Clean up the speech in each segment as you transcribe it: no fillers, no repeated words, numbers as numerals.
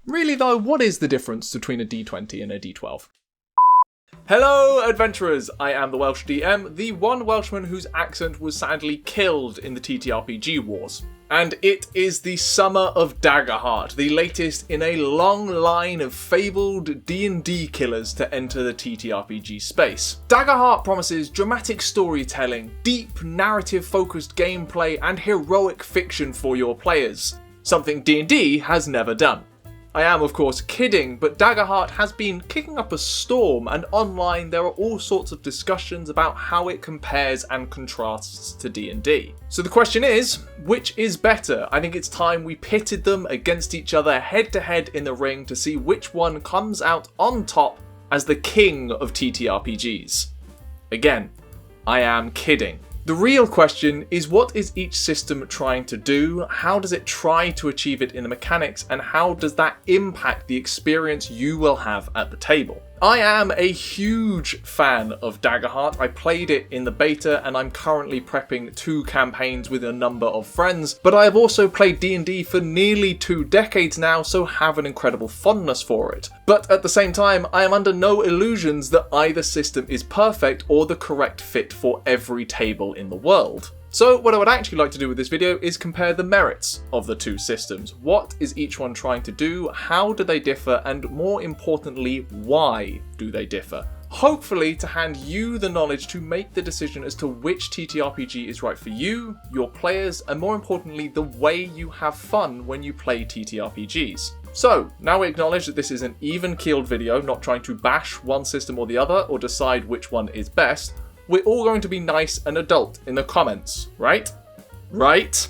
Really though, what is the difference between a D20 and a D12? Hello adventurers, I am the Welsh DM, the one Welshman whose accent was sadly killed in the TTRPG wars. And it is the summer of Daggerheart, the latest in a long line of fabled D&D killers to enter the TTRPG space. Daggerheart promises dramatic storytelling, deep narrative-focused gameplay, and heroic fiction for your players, something D&D has never done. I am of course kidding, but Daggerheart has been kicking up a storm, and online there are all sorts of discussions about how it compares and contrasts to D&D. So the question is, which is better? I think it's time we pitted them against each other head to head in the ring to see which one comes out on top as the king of TTRPGs. Again, I am kidding. The real question is, what is each system trying to do, how does it try to achieve it in the mechanics, and how does that impact the experience you will have at the table? I am a huge fan of Daggerheart. I played it in the beta and I'm currently prepping 2 campaigns with a number of friends, but I have also played D&D for nearly 2 decades now, so have an incredible fondness for it. But at the same time, I am under no illusions that either system is perfect or the correct fit for every table in the world. So what I would actually like to do with this video is compare the merits of the 2 systems. What is each one trying to do, how do they differ, and more importantly, why do they differ? Hopefully to hand you the knowledge to make the decision as to which TTRPG is right for you, your players, and more importantly, the way you have fun when you play TTRPGs. So, now we acknowledge that this is an even-keeled video, not trying to bash one system or the other, or decide which one is best. We're all going to be nice and adult in the comments, right? Right?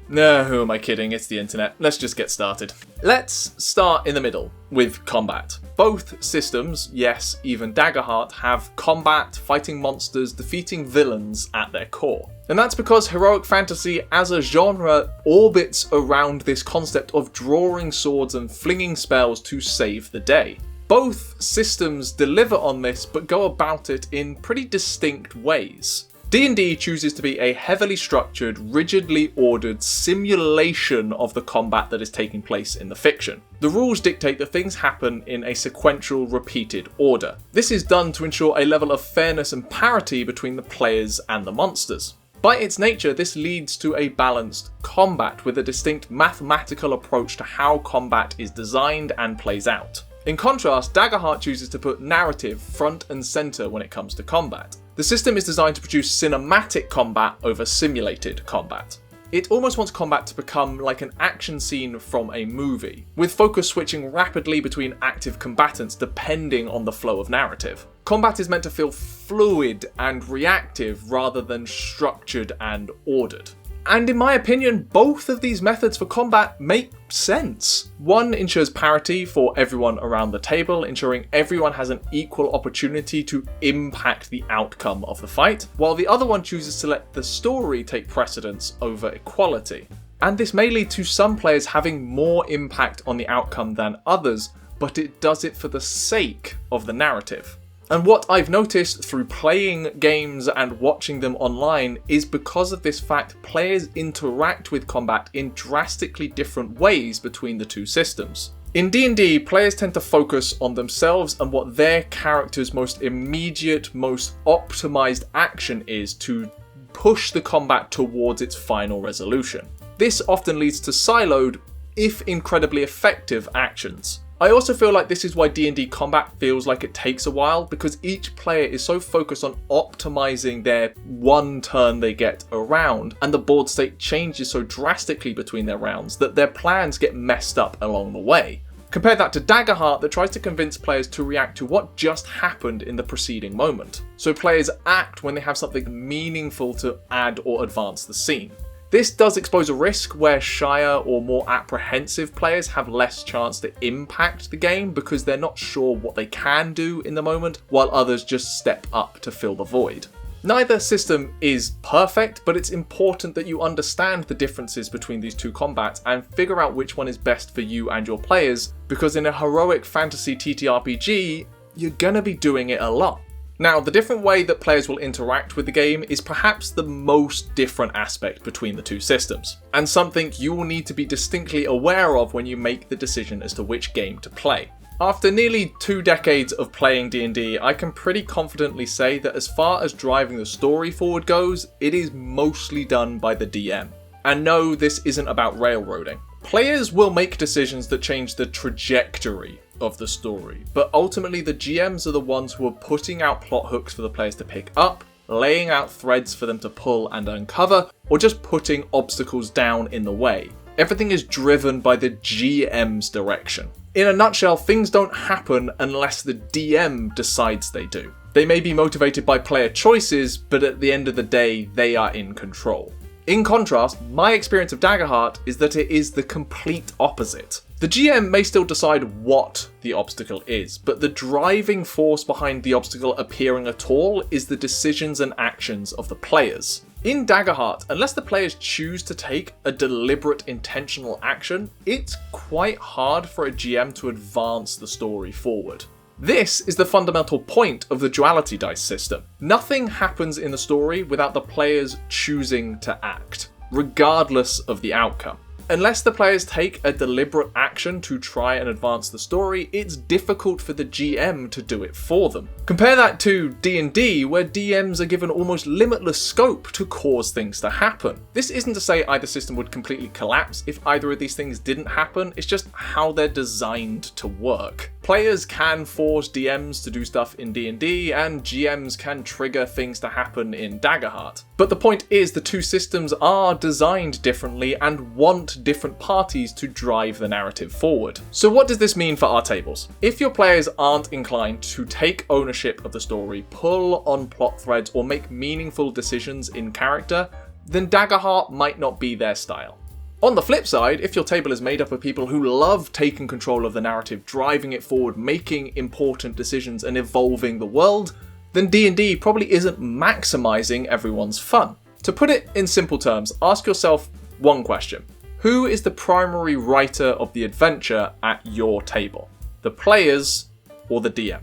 No, who am I kidding? It's the internet. Let's just get started. Let's start in the middle with combat. Both systems, yes, even Daggerheart, have combat, fighting monsters, defeating villains at their core. And that's because heroic fantasy as a genre orbits around this concept of drawing swords and flinging spells to save the day. Both systems deliver on this, but go about it in pretty distinct ways. D&D chooses to be a heavily structured, rigidly ordered simulation of the combat that is taking place in the fiction. The rules dictate that things happen in a sequential, repeated order. This is done to ensure a level of fairness and parity between the players and the monsters. By its nature, this leads to a balanced combat with a distinct mathematical approach to how combat is designed and plays out. In contrast, Daggerheart chooses to put narrative front and centre when it comes to combat. The system is designed to produce cinematic combat over simulated combat. It almost wants combat to become like an action scene from a movie, with focus switching rapidly between active combatants depending on the flow of narrative. Combat is meant to feel fluid and reactive rather than structured and ordered. And in my opinion, both of these methods for combat make sense. One ensures parity for everyone around the table, ensuring everyone has an equal opportunity to impact the outcome of the fight, while the other one chooses to let the story take precedence over equality. And this may lead to some players having more impact on the outcome than others, but it does it for the sake of the narrative. And what I've noticed through playing games and watching them online is because of this fact, players interact with combat in drastically different ways between the 2 systems. In D&D, players tend to focus on themselves and what their character's most immediate, most optimized action is to push the combat towards its final resolution. This often leads to siloed, if incredibly effective, actions. I also feel like this is why D&D combat feels like it takes a while, because each player is so focused on optimizing their one turn they get around, and the board state changes so drastically between their rounds that their plans get messed up along the way. Compare that to Daggerheart that tries to convince players to react to what just happened in the preceding moment, so players act when they have something meaningful to add or advance the scene. This does expose a risk where shyer or more apprehensive players have less chance to impact the game because they're not sure what they can do in the moment, while others just step up to fill the void. Neither system is perfect, but it's important that you understand the differences between these 2 combats and figure out which one is best for you and your players, because in a heroic fantasy TTRPG, you're gonna be doing it a lot. Now, the different way that players will interact with the game is perhaps the most different aspect between the two systems, and something you will need to be distinctly aware of when you make the decision as to which game to play. After nearly 2 decades of playing D&D, I can pretty confidently say that as far as driving the story forward goes, it is mostly done by the DM. And no, this isn't about railroading. Players will make decisions that change the trajectory of the story, but ultimately the GMs are the ones who are putting out plot hooks for the players to pick up, laying out threads for them to pull and uncover, or just putting obstacles down in the way. Everything is driven by the GM's direction. In a nutshell, things don't happen unless the DM decides they do. They may be motivated by player choices, but at the end of the day, they are in control. In contrast, my experience of Daggerheart is that it is the complete opposite. The GM may still decide what the obstacle is, but the driving force behind the obstacle appearing at all is the decisions and actions of the players. In Daggerheart, unless the players choose to take a deliberate intentional action, it's quite hard for a GM to advance the story forward. This is the fundamental point of the duality dice system. Nothing happens in the story without the players choosing to act, regardless of the outcome. Unless the players take a deliberate action to try and advance the story, it's difficult for the GM to do it for them. Compare that to D&D, where DMs are given almost limitless scope to cause things to happen. This isn't to say either system would completely collapse if either of these things didn't happen, it's just how they're designed to work. Players can force DMs to do stuff in D&D, and GMs can trigger things to happen in Daggerheart. But the point is, the two systems are designed differently and want different parties to drive the narrative forward. So what does this mean for our tables? If your players aren't inclined to take ownership of the story, pull on plot threads, or make meaningful decisions in character, then Daggerheart might not be their style. On the flip side, if your table is made up of people who love taking control of the narrative, driving it forward, making important decisions, and evolving the world, then D&D probably isn't maximizing everyone's fun. To put it in simple terms, ask yourself one question. Who is the primary writer of the adventure at your table? The players or the DM?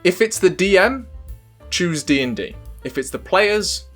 If it's the DM, choose D&D. If it's the players,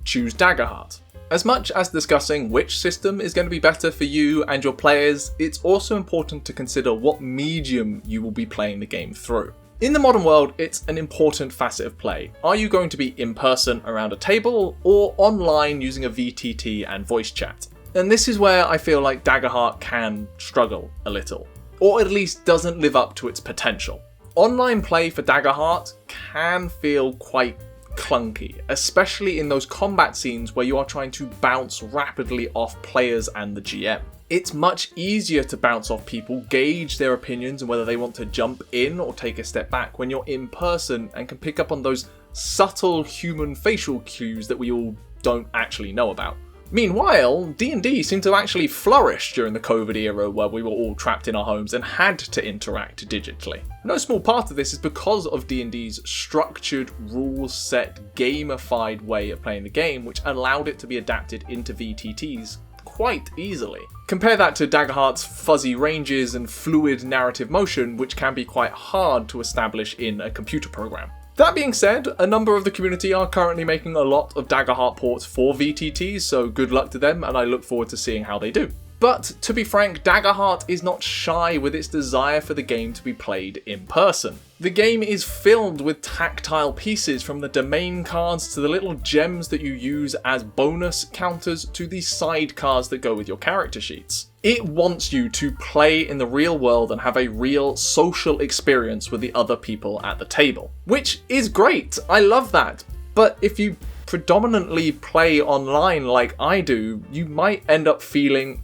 choose Daggerheart. As much as discussing which system is going to be better for you and your players, it's also important to consider what medium you will be playing the game through. In the modern world, it's an important facet of play. Are you going to be in person around a table, or online using a VTT and voice chat? And this is where I feel like Daggerheart can struggle a little, or at least doesn't live up to its potential. Online play for Daggerheart can feel quite clunky, especially in those combat scenes where you are trying to bounce rapidly off players and the GM. It's much easier to bounce off people, gauge their opinions and whether they want to jump in or take a step back when you're in person and can pick up on those subtle human facial cues that we all don't actually know about. Meanwhile, D&D seemed to actually flourish during the COVID era where we were all trapped in our homes and had to interact digitally. No small part of this is because of D&D's structured, rules-set, gamified way of playing the game, which allowed it to be adapted into VTTs quite easily. Compare that to Daggerheart's fuzzy ranges and fluid narrative motion, which can be quite hard to establish in a computer program. That being said, a number of the community are currently making a lot of Daggerheart ports for VTTs, so good luck to them, and I look forward to seeing how they do. But to be frank, Daggerheart is not shy with its desire for the game to be played in person. The game is filled with tactile pieces, from the domain cards to the little gems that you use as bonus counters to the side cards that go with your character sheets. It wants you to play in the real world and have a real social experience with the other people at the table. Which is great, I love that. But if you predominantly play online like I do, you might end up feeling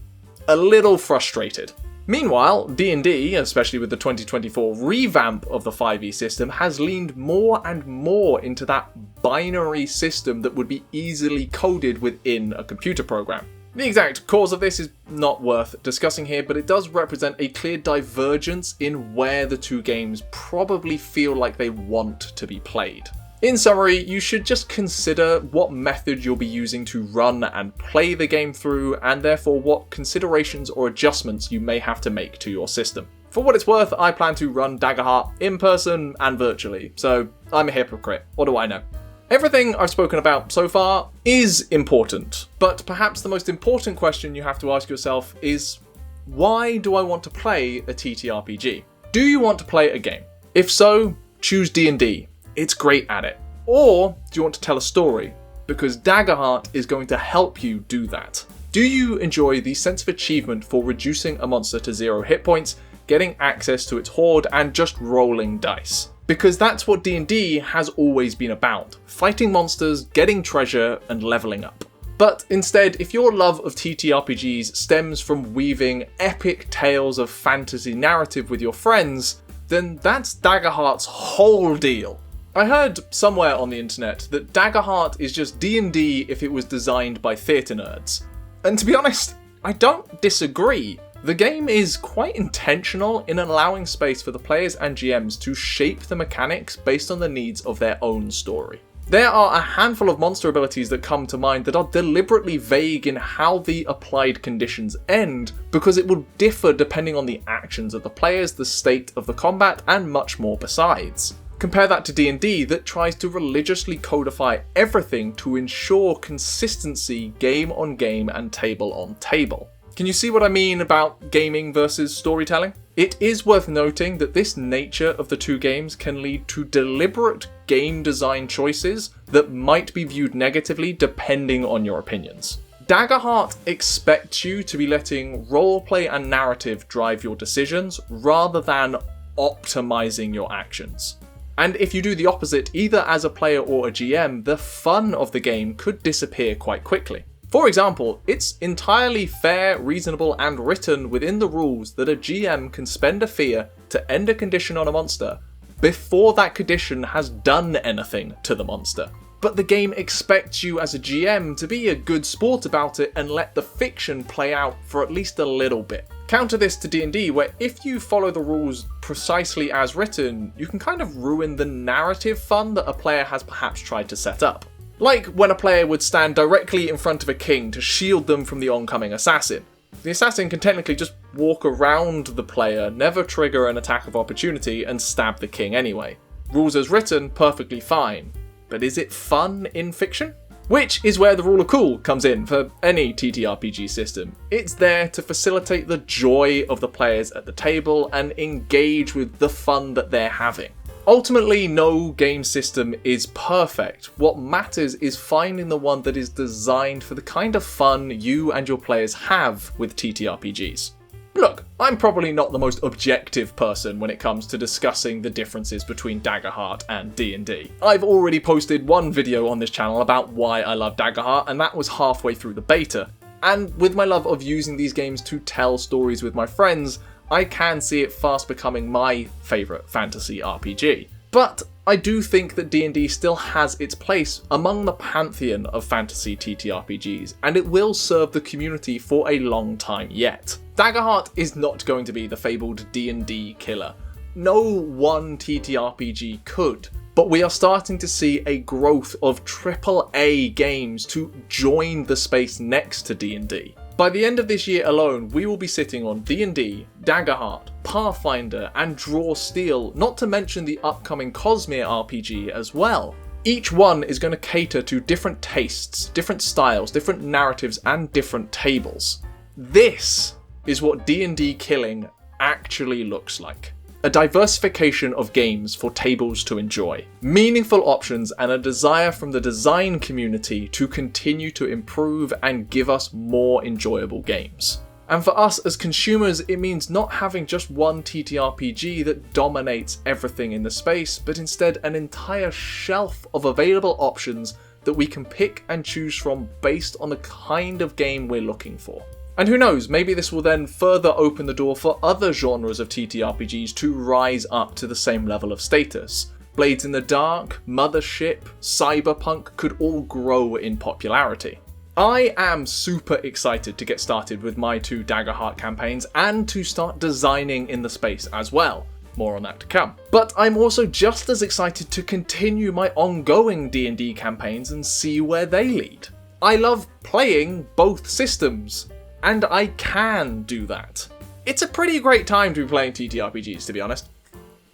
a little frustrated. Meanwhile, D&D, especially with the 2024 revamp of the 5e system, has leaned more and more into that binary system that would be easily coded within a computer program. The exact cause of this is not worth discussing here, but it does represent a clear divergence in where the two games probably feel like they want to be played. In summary, you should just consider what method you'll be using to run and play the game through, and therefore what considerations or adjustments you may have to make to your system. For what it's worth, I plan to run Daggerheart in person and virtually, so I'm a hypocrite. What do I know? Everything I've spoken about so far is important, but perhaps the most important question you have to ask yourself is, why do I want to play a TTRPG? Do you want to play a game? If so, choose D&D. It's great at it. Or do you want to tell a story? Because Daggerheart is going to help you do that. Do you enjoy the sense of achievement for reducing a monster to 0 hit points, getting access to its horde, and just rolling dice? Because that's what D&D has always been about, fighting monsters, getting treasure, and leveling up. But instead, if your love of TTRPGs stems from weaving epic tales of fantasy narrative with your friends, then that's Daggerheart's whole deal. I heard somewhere on the internet that Daggerheart is just D&D if it was designed by theatre nerds. And to be honest, I don't disagree. The game is quite intentional in allowing space for the players and GMs to shape the mechanics based on the needs of their own story. There are a handful of monster abilities that come to mind that are deliberately vague in how the applied conditions end, because it will differ depending on the actions of the players, the state of the combat, and much more besides. Compare that to D&D that tries to religiously codify everything to ensure consistency game on game and table on table. Can you see what I mean about gaming versus storytelling? It is worth noting that this nature of the two games can lead to deliberate game design choices that might be viewed negatively depending on your opinions. Daggerheart expects you to be letting roleplay and narrative drive your decisions rather than optimizing your actions. And if you do the opposite, either as a player or a GM, the fun of the game could disappear quite quickly. For example, it's entirely fair, reasonable, and written within the rules that a GM can spend a fear to end a condition on a monster before that condition has done anything to the monster. But the game expects you as a GM to be a good sport about it and let the fiction play out for at least a little bit. Counter this to D&D, where if you follow the rules precisely as written, you can kind of ruin the narrative fun that a player has perhaps tried to set up. Like when a player would stand directly in front of a king to shield them from the oncoming assassin. The assassin can technically just walk around the player, never trigger an attack of opportunity, and stab the king anyway. Rules as written, perfectly fine. But is it fun in fiction? Which is where the rule of cool comes in for any TTRPG system. It's there to facilitate the joy of the players at the table and engage with the fun that they're having. Ultimately, no game system is perfect. What matters is finding the one that is designed for the kind of fun you and your players have with TTRPGs. Look, I'm probably not the most objective person when it comes to discussing the differences between Daggerheart and D&D. I've already posted one video on this channel about why I love Daggerheart, and that was halfway through the beta. And with my love of using these games to tell stories with my friends, I can see it fast becoming my favourite fantasy RPG. But I do think that D&D still has its place among the pantheon of fantasy TTRPGs, and it will serve the community for a long time yet. Daggerheart is not going to be the fabled D&D killer. No one TTRPG could, but we are starting to see a growth of AAA games to join the space next to D&D. By the end of this year alone, we will be sitting on D&D, Daggerheart, Pathfinder, and Draw Steel, not to mention the upcoming Cosmere RPG as well. Each one is going to cater to different tastes, different styles, different narratives, and different tables. This is what D&D killing actually looks like. A diversification of games for tables to enjoy, meaningful options, and a desire from the design community to continue to improve and give us more enjoyable games. And for us as consumers, it means not having just one TTRPG that dominates everything in the space, but instead an entire shelf of available options that we can pick and choose from based on the kind of game we're looking for. And who knows, maybe this will then further open the door for other genres of TTRPGs to rise up to the same level of status. Blades in the Dark, Mothership, Cyberpunk could all grow in popularity. I am super excited to get started with my 2 Daggerheart campaigns and to start designing in the space as well. More on that to come. But I'm also just as excited to continue my ongoing D&D campaigns and see where they lead. I love playing both systems. And I can do that. it's a pretty great time to be playing TTRPGs, to be honest.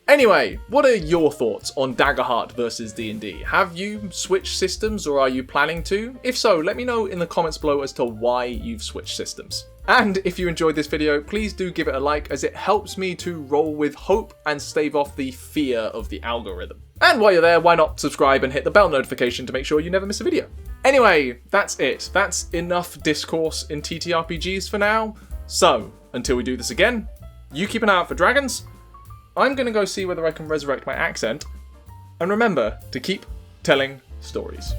Anyway, what are your thoughts on Daggerheart versus D&D? Have you switched systems or are you planning to? If so, let me know in the comments below as to why you've switched systems. And if you enjoyed this video, please do give it a like as it helps me to roll with hope and stave off the fear of the algorithm. And while you're there, why not subscribe and hit the bell notification to make sure you never miss a video. Anyway, that's it. That's enough discourse in TTRPGs for now. So, until we do this again, you keep an eye out for dragons. I'm going to go see whether I can resurrect my accent. And remember to keep telling stories.